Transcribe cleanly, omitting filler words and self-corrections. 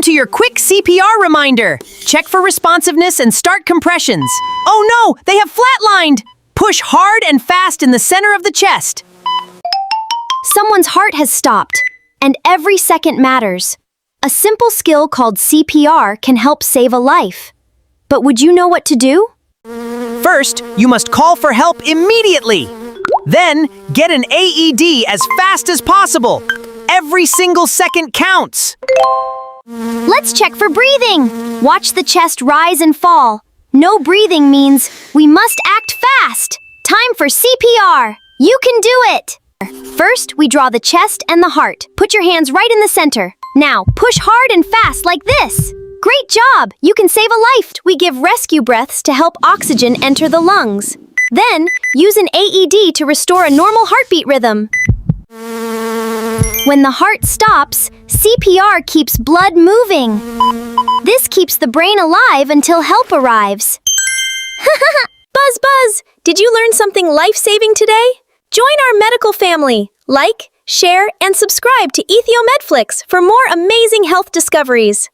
Welcome to your quick CPR reminder. Check for responsiveness and start compressions. Oh no, they have flatlined! Push hard and fast in the center of the chest. Someone's heart has stopped, and every second matters. A simple skill called CPR can help save a life. But would you know what to do? First, you must call for help immediately. Then, get an AED as fast as possible. Every single second counts. Let's check for breathing. Watch the chest rise and fall. No breathing means we must act fast. Time for CPR. You can do it. First, we draw the chest and the heart. Put your hands right in the center. Now, push hard and fast like this. Great job! You can save a life. We give rescue breaths to help oxygen enter the lungs. Then, use an AED to restore a normal heartbeat rhythm. When the heart stops, CPR keeps blood moving. This keeps the brain alive until help arrives. Buzz, Buzz! Did you learn something life-saving today? Join our medical family. Like, share, and subscribe to ETHIOMEDFLIX for more amazing health discoveries.